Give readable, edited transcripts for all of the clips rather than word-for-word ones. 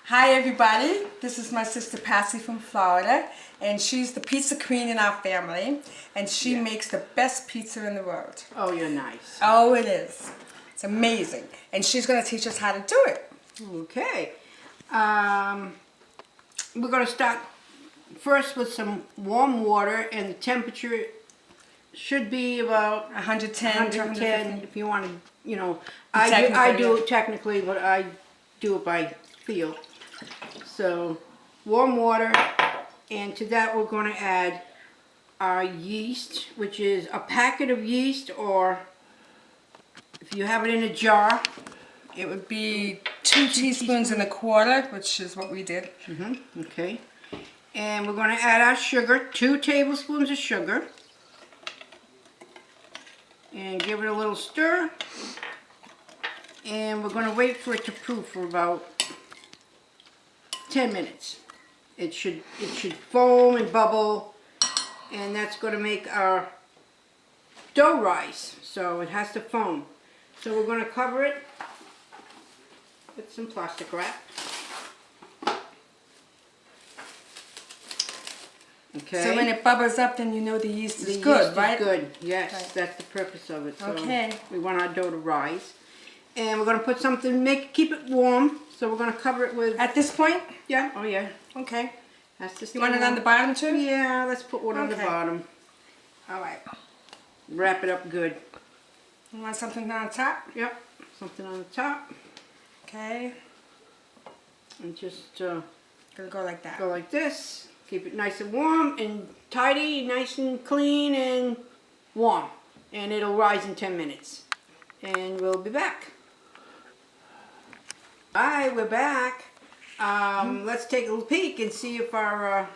Hi everybody, this is my sister Patsy from Florida, and she's the pizza queen in our family, and she makes the best pizza in the world. Oh, you're nice. Oh, it is. It's amazing. And she's going to teach us how to do it. Okay. We're going to start first with some warm water, and the temperature should be about 110 to 150. if you want to, you know. I do it technically, but I do it by feel. So, warm water, and to that we're going to add our yeast, which is a packet of yeast, or if you have it in a jar, it would be 2 teaspoons and a quarter, which is what we did. Okay. And we're going to add our sugar, 2 tablespoons of sugar, and give it a little stir. And we're going to wait for it to proof for about 10 minutes. It should foam and bubble, and that's going to make our dough rise. So it has to foam. So we're going to cover it with some plastic wrap. Okay. So when it bubbles up, then you know the yeast is good, right? The yeast is good, yes. Right. That's the purpose of it. So okay. We want our dough to rise. And we're going to put something, keep it warm. So we're going to cover it with... At this point? Yeah. Oh, yeah. Okay. That's just. You want it on the bottom too? Yeah, let's put one on the bottom. All right. Wrap it up good. You want something on top? Yep. Something on the top. Okay. And just gonna go like that. Go like this. Keep it nice and warm and tidy, nice and clean and warm. And it'll rise in 10 minutes. And we'll be back. Hi, we're back. Let's take a little peek and see if our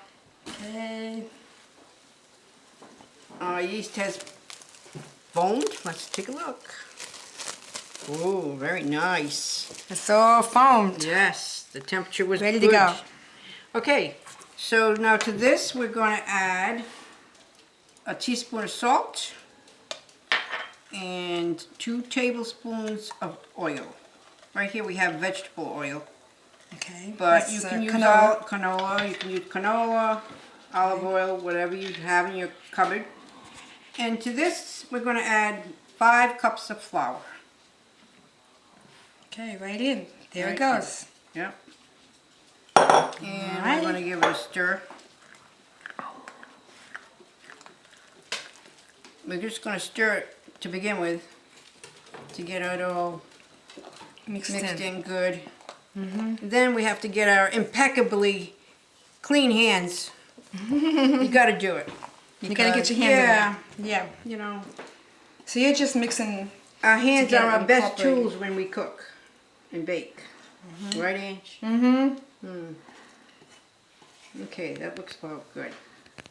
yeast has foamed. Let's take a look. Oh, very nice. It's all foamed. Yes, the temperature was ready good. to go. Okay, so now to this we're going to add a teaspoon of salt and 2 tablespoons of oil. Right here we have vegetable oil. Okay. But you can use canola. You can use canola, olive oil, whatever you have in your cupboard. And to this we're going to add 5 cups of flour. Okay, right in. There it goes. Yep. And we're going to give it a stir. We're just going to stir it to begin with to get it all mixed in good. Then we have to get our impeccably clean hands. You got to do it. You got to get your hands in there. Yeah. You know. So you're just mixing. Our hands are our best tools when we cook and bake. Right, Ange? Okay, that looks about good.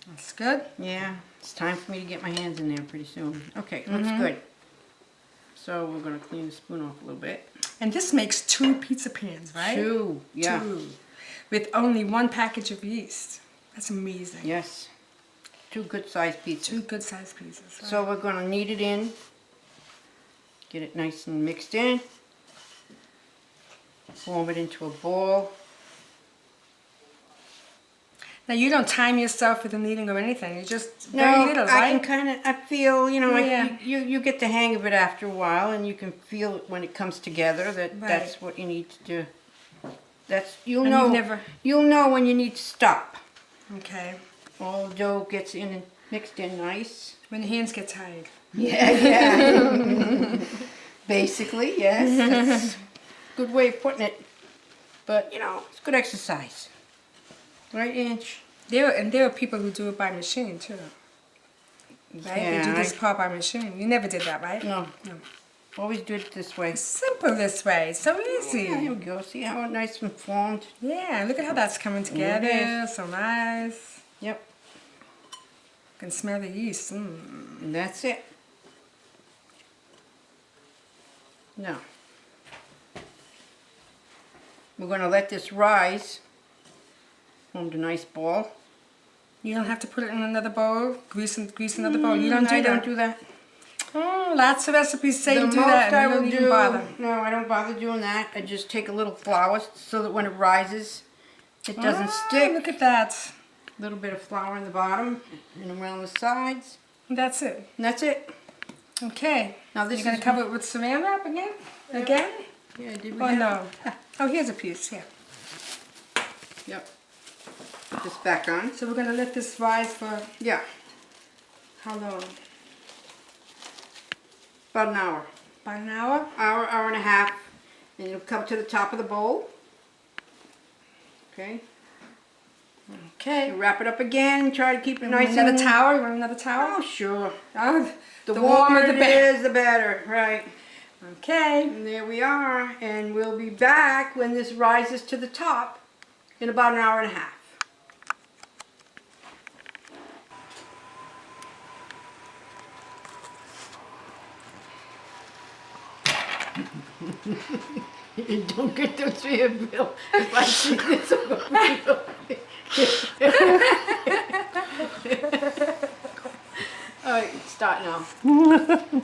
That's good. Yeah, it's time for me to get my hands in there pretty soon. Okay, looks good. So we're going to clean the spoon off a little bit. And this makes 2 pizza pans, right? 2, yeah. 2. With only 1 package of yeast. That's amazing. Yes. 2 good-sized pizzas. 2 good-sized pizzas. Right? So we're going to knead it in. Get it nice and mixed in. Form it into a ball. Now you don't time yourself with the kneading or anything. You just very little, right? I feel, you know, you get the hang of it after a while, and you can feel it when it comes together. That's what you need to do. You'll know when you need to stop. Okay. All the dough gets in and mixed in nice. When your hands get tired. Yeah. Basically, yes. That's a good way of putting it. But, you know, it's good exercise. Right, Ange? There are people who do it by machine, too. Right? Yeah, they do this part by machine. You never did that, right? No. Always do it this way. Simple this way. So easy. Yeah, here we go. See how nice and formed? Yeah, look at how that's coming together. So nice. Yep. You can smell the yeast. And that's it. Now, we're going to let this rise. Formed a nice ball. You don't have to put it in another bowl, grease another bowl. You don't do that. I don't do that. Oh, lots of recipes say The you do most that I and you will don't even do, bother. no, I don't bother doing that. I just take a little flour so that when it rises, it doesn't stick. Look at that. A little bit of flour in the bottom and around the sides. That's it. And that's it. Okay. Now this You're going is to cover it with saran wrap again? Again? Yeah, did we Oh, have no. Oh, here's a piece. Here. Yep. Put this back on. So we're going to let this rise for Yeah, how long? about an hour. About an hour? Hour and a half. And it'll come to the top of the bowl. Okay. Okay. You wrap it up again. Try to keep it nice Another and... towel? You want another towel? Oh, sure. Oh, The warmer it is, the better. Right. Okay. And there we are. And we'll be back when this rises to the top in about an hour and a half. Don't get those here, Bill. If I see this, all right, start now.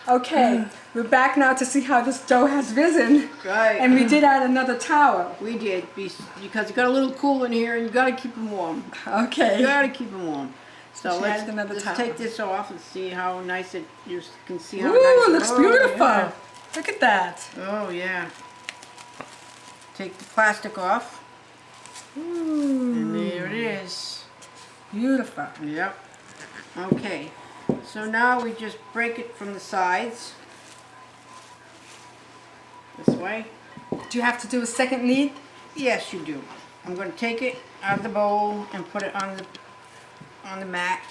Okay. We're back now to see how this dough has risen. Right. And we did add another towel. We did, because it got a little cool in here, and you got to keep them warm. Okay. You got to keep them warm. So She let's added another towel. take this off and see how nice it. You can see how Ooh, nice it looks oh, beautiful. Yeah. Look at that. Oh yeah. Take the plastic off, Ooh, and there it is. beautiful. Yep. Okay. So now we just break it from the sides. This way. Do you have to do a second knead? Yes, you do. I'm going to take it out of the bowl and put it on the mat.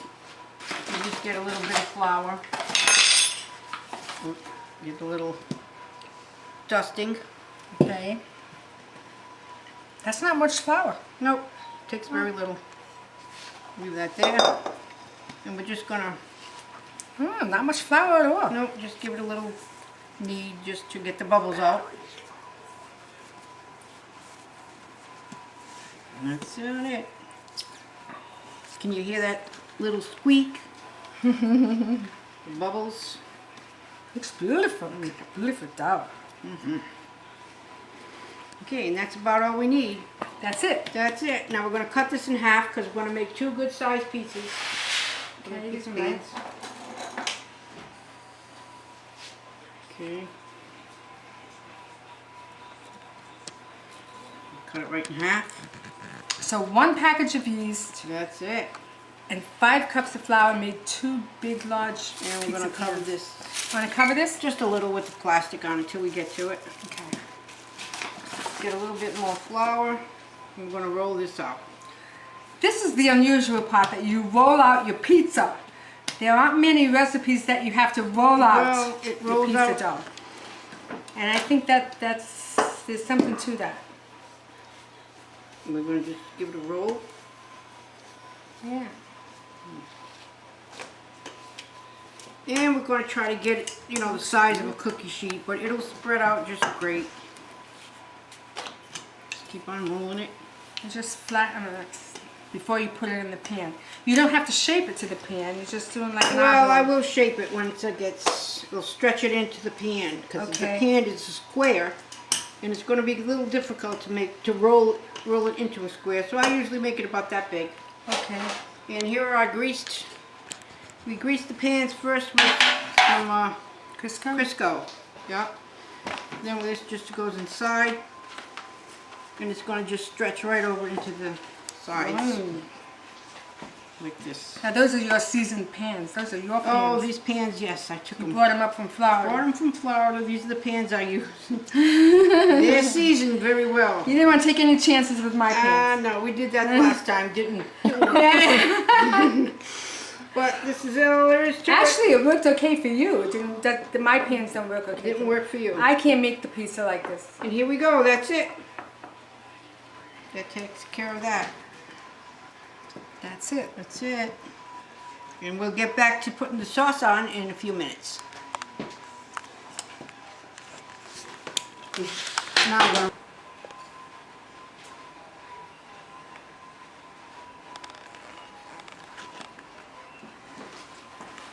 You just get a little bit of flour. Get a little dusting. Okay. That's not much flour. Nope, takes very little. Leave that there. And we're just gonna, Not much flour at all. nope, just give it a little knead just to get the bubbles out. And that's it. Can you hear that little squeak? The bubbles. Looks beautiful. Beautiful dough. Okay, and that's about all we need. That's it. That's it. Now we're going to cut this in half because we're going to make two good sized pieces. Okay, These right. pans. Okay. Cut it right in half. So 1 package of yeast That's it. and 5 cups of flour made 2 big, large And we're going to cover pans. this Want to cover this? just a little with the plastic on until we get to it. Okay. Get a little bit more flour. We're going to roll this out. This is the unusual part, that you roll out your pizza. There aren't many recipes that you have to roll out Well, it your rolls pizza out. dough. And I think there's something to that. We're going to just give it a roll. Yeah. And we're going to try to get it, you know, the size of a cookie sheet, but it'll spread out just great. Just keep on rolling it. And just flatten it before you put it in the pan. You don't have to shape it to the pan. You're just doing like an Well, I oblong. will shape it once it gets, we'll stretch it into the pan, because Okay. the pan is a square, and it's going to be a little difficult to roll it into a square, so I usually make it about that big. Okay. And here are we grease the pans first with some Crisco? Crisco. Yep. Then this just goes inside, and it's going to just stretch right over into the sides. Oh. Like this. Now those are your seasoned pans. Those are your Oh, pans. these pans, yes, I took You them. brought them up from Florida. Brought them from Florida. These are the pans I use. They're seasoned very well. You didn't want to take any chances with my pans. No, we did that last time, didn't we? But this is all there is to Actually, it worked okay for you. It didn't, my pans don't work okay. it. Didn't work for you. I can't make the pizza like this. And here we go, that's it. That takes care of that. That's it. That's it. And we'll get back to putting the sauce on in a few minutes. Now I'm gonna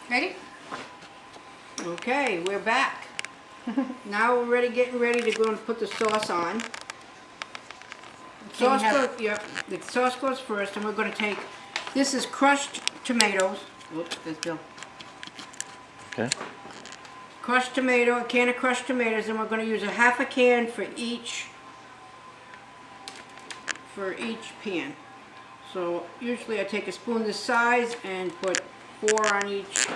Ready? Okay, we're back. Now we're getting ready to go and put the sauce on. The sauce goes first, and we're going to take, this is crushed tomatoes. Oops, there's Bill. Okay. Crushed tomato, a can of crushed tomatoes, and we're going to use a half a can for each pan. So usually I take a spoon this size and put 4 on each.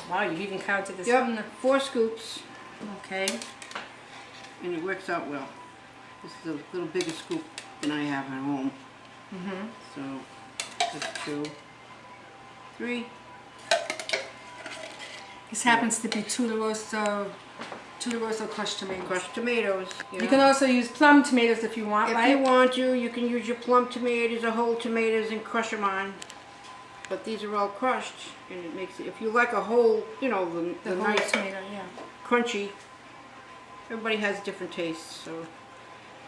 Wow, you've even counted this. Yep, 4 scoops, Okay. and it works out well. This is a little bigger scoop than I have at home. So, just 2, 3. This happens to be Tularosa crushed tomatoes. Crushed tomatoes. You can also use plum tomatoes if you want, If right? you want to, you can use your plum tomatoes or whole tomatoes and crush them on. But these are all crushed, and it makes it, if you like a whole, you know, the whole nice tomato, yeah. crunchy, everybody has different tastes, so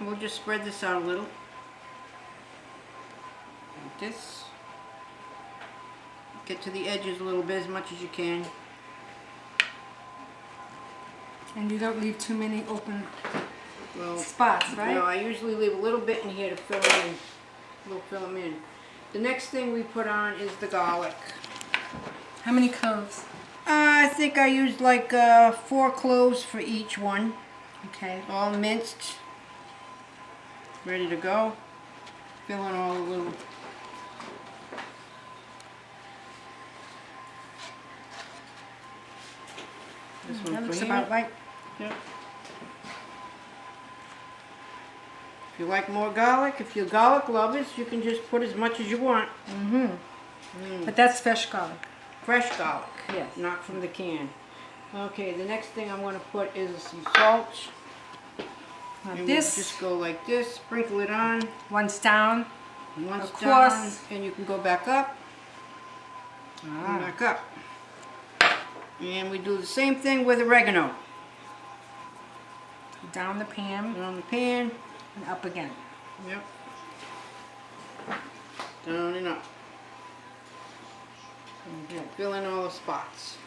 we'll just spread this out a little. Like this. Get to the edges a little bit, as much as you can. And you don't leave too many open Well, spots, right? no, I usually leave a little bit in here to fill them in. We'll fill them in. The next thing we put on is the garlic. How many cloves? I think I used like 4 cloves for each one. Okay. All minced. Ready to go. Fill in all the little... This one That for looks here. about right. Yep. If you like more garlic, if you're garlic lovers, you can just put as much as you want. But that's fresh garlic. Fresh garlic, Yes. not from the can. Okay, the next thing I'm going to put is some salt. Now And this, we'll just go like this, sprinkle it on. once down. Once Across. down, and you can go back up. And back up. And we do the same thing with oregano. Down the pan Put on the pan. and up again. Yep. Down and up. And fill in all the spots.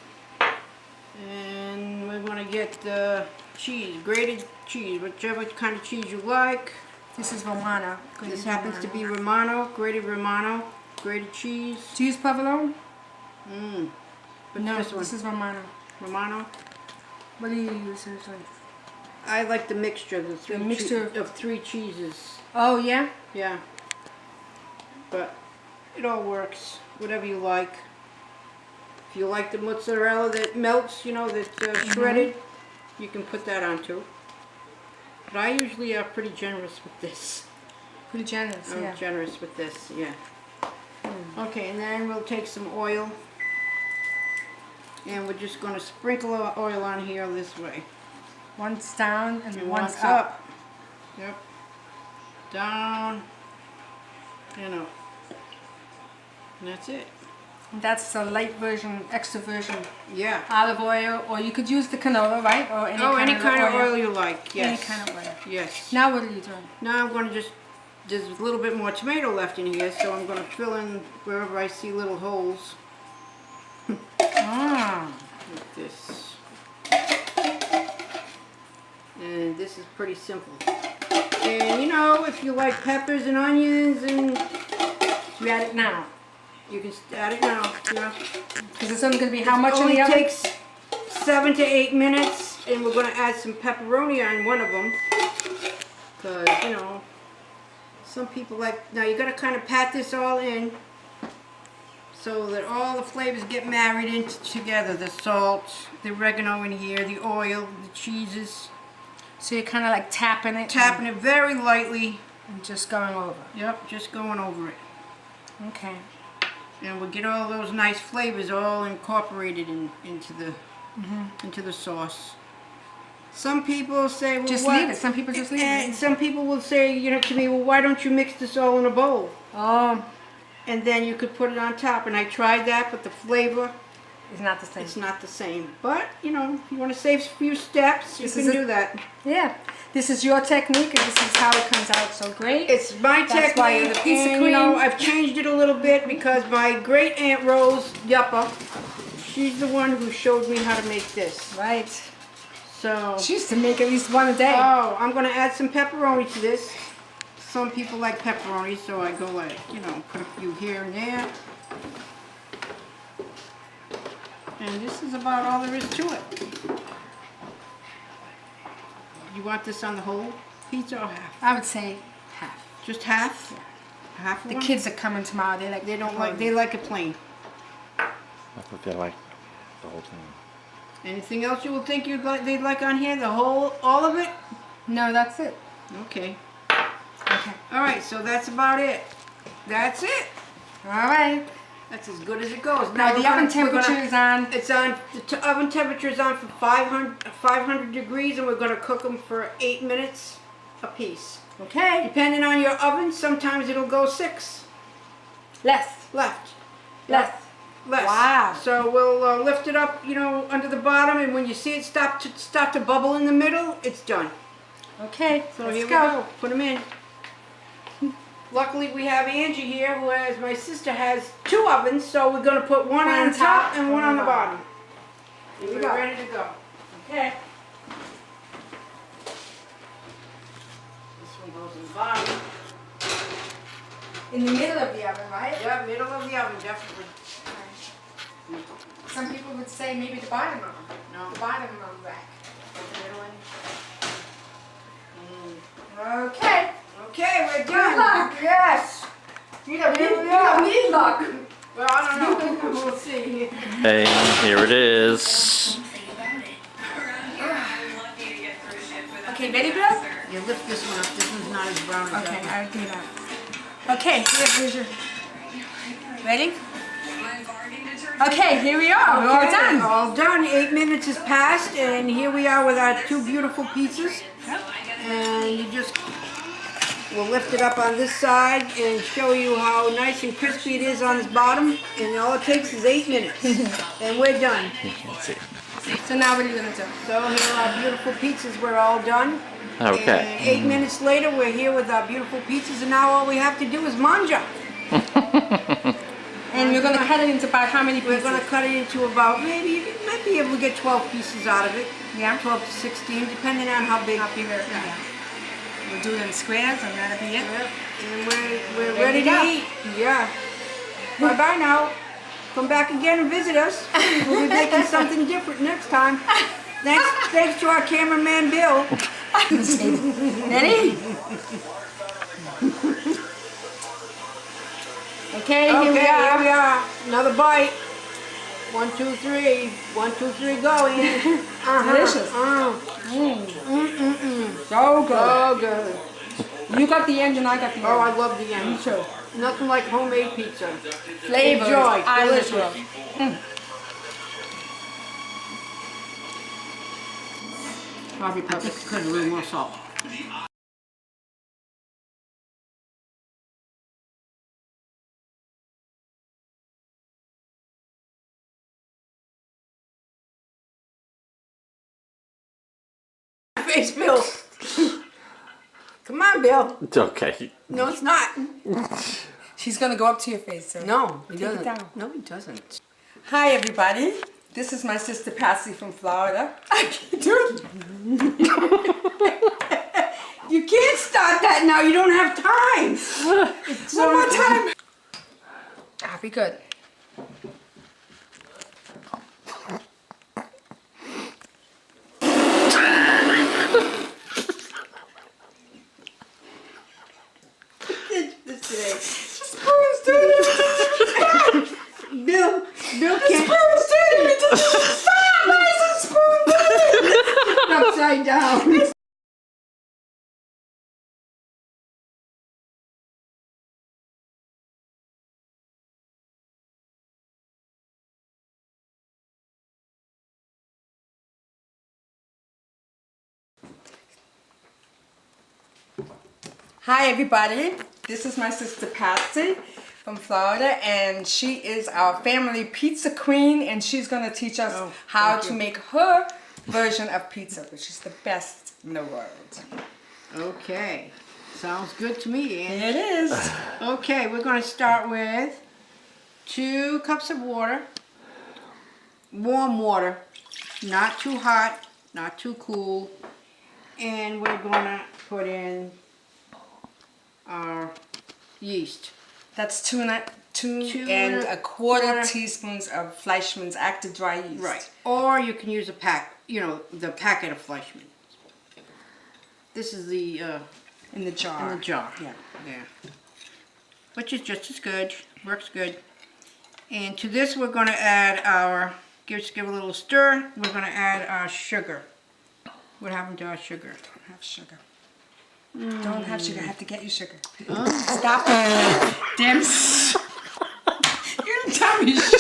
And we're going to get the cheese, grated cheese, whichever kind of cheese you like. This is Romano. This happens to be Romano, grated cheese. Do you use provolone? But No, this one, this is Romano. Romano. What do you use usually? I like the mixture, the three mixture of 3 cheeses. Oh, yeah? Yeah. But it all works, whatever you like. If you like the mozzarella that melts, you know, that's shredded, you can put that on too. But I usually are pretty generous with this. Pretty generous, I'm yeah. generous with this, yeah. Okay, and then we'll take some oil. And we're just going to sprinkle our oil on here this way. Once down and And once up. Yep. Down and up. And that's it. And that's the light version, extra version. Yeah. Olive oil, or you could use the canola, right? Or any Any kind of oil. oil you like, yes. Any kind of oil. Yes. Now what are you doing? Now I'm going to just, there's a little bit more tomato left in here, so I'm going to fill in wherever I see little holes. Ah. Like this. And this is pretty simple. And you know, if you like peppers and onions, and You add it now. you can add it now. Yeah. Because it's only going to be how much It in only the oven? takes 7 to 8 minutes, and we're going to add some pepperoni on one of them. Because, you know, some people like, now you got to kind of pat this all in so that all the flavors get married in together. The salt, the oregano in here, the oil, the cheeses. So you're kind of like tapping it. Tapping it very lightly. And just going over. Yep, just going over it. Okay. And we'll get all those nice flavors all incorporated into the sauce. Some people say, well, Just what? leave it. Some people just leave And it. some people will say, you know, to me, well, why don't you mix this all in a bowl? Oh, And then you could put it on top. And I tried that, but the flavor, it's not the same. it's not the same. But, you know, if you want to save a few steps, you This can is do that. Yeah. This is your technique, and this is how it comes out so great. It's my That's why you're technique, the pizza and, you know, queen. I've changed it a little bit because my great Aunt Rose Yuppa, she's the one who showed me how to make this. Right. So. She used to make at least one a day. Oh, I'm gonna add some pepperoni to this. Some people like pepperoni, so I go like, you know, put a few here and there. And this is about all there is to it. You want this on the whole pizza or half? I would say half. Just half? Half of The one? kids are coming tomorrow. They don't like, they like it plain. That's what they like, the whole thing. Anything else you would think they'd like on here? The whole, all of it? No, that's it. Okay. Okay. All right, so that's about it. That's it. All right. That's as good as it goes. Now the oven we're temperature is on. It's on. The oven temperature is on for 500 degrees, and we're going to cook them for 8 minutes a piece. Okay. Depending on your oven, sometimes it'll go 6. Less. Left. Less. Less. Wow. So we'll lift it up, you know, under the bottom, and when you see it start to bubble in the middle, it's done. Okay. So let's here we go. go. Put them in. Luckily, we have Angie here, who has, my sister has 2 ovens, so we're going to put one on top and one on the bottom. Here we We're go. ready to go. Okay. This one goes in the bottom. In the middle of the oven, right? Yeah, middle of the oven, definitely. Some people would say maybe the bottom of them. No. The bottom of the rack. Put the middle in. Okay. Okay, we're Good done. luck. Yes. You don't Here we need are. luck. Well, I don't know. We'll see. Hey, here it is. Okay, ready, Bill? You lift this one up. This one's not as brown as Okay, that I'll do that. Okay, here's your. Ready? Okay, here we are. We're all Okay, done. all done. 8 minutes has passed, and here we are with our 2 beautiful pizzas. And you just will lift it up on this side and show you how nice and crispy it is on this bottom. And all it takes is 8 minutes, and we're done. Let's see. So now what are you gonna do? So here are our beautiful pizzas. We're all done. Okay. And 8 minutes later, we're here with our beautiful pizzas, and now all we have to do is manja. And you're gonna cut it into about how many We're pieces? going to cut it into about, maybe, you might be able to get 12 pieces out of it. Yeah. 12 to 16, depending on how big. How big are- yeah. We'll do it in squares, and that'll be it. Yep. And we're Ready ready to to go. eat. Yeah. Bye-bye now. Come back again and visit us. We'll be making something different next time. Thanks to our cameraman, Bill. Ready? Okay, here we Okay, are. here we are. Another bite. 1, 2, 3. 1, 2, 3, go in. Delicious. So good. So good. You got the end and I got the end. Oh, I love the end. Me too. Nothing like homemade pizza. Flavors. Enjoy. I Delicious. love it. Probably I think perfect. it could have a little more salt. Face, Bill. Come on, Bill. It's okay. No, it's not. She's gonna go up to your face, sir. No, he Take it doesn't. down. No, he doesn't. Hi, everybody. This is my sister Patsy from Florida. Dude, You can't start that now. You don't have time. one more time. Ah, be good. This today. Spoons, dude. Bill can't. Spoons, dude. Stop! Why is it spoon, dude? Upside down. Hi, everybody. This is my sister Patsy from Florida, and she is our family pizza queen, and she's going to teach us how to make her version of pizza, which is the best in the world. Okay. Sounds good to me, Angie. It is. Okay, we're going to start with 2 cups of water. warm water, not too hot, not too cool, and we're gonna put in our yeast. That's two and Two and and a a quarter quarter. teaspoons of Fleischmann's active dry yeast. Right. Or you can use a pack, the packet of Fleischmann. This is the In the jar. in the jar. Yeah. Yeah. Which is just as good. Works good. And to this we're going to add our, just give a little stir, we're going to add our sugar. What happened to our sugar? Don't have sugar. Don't have sugar. I have to get you sugar. Oh. Stop. Damn. You didn't tell me sugar.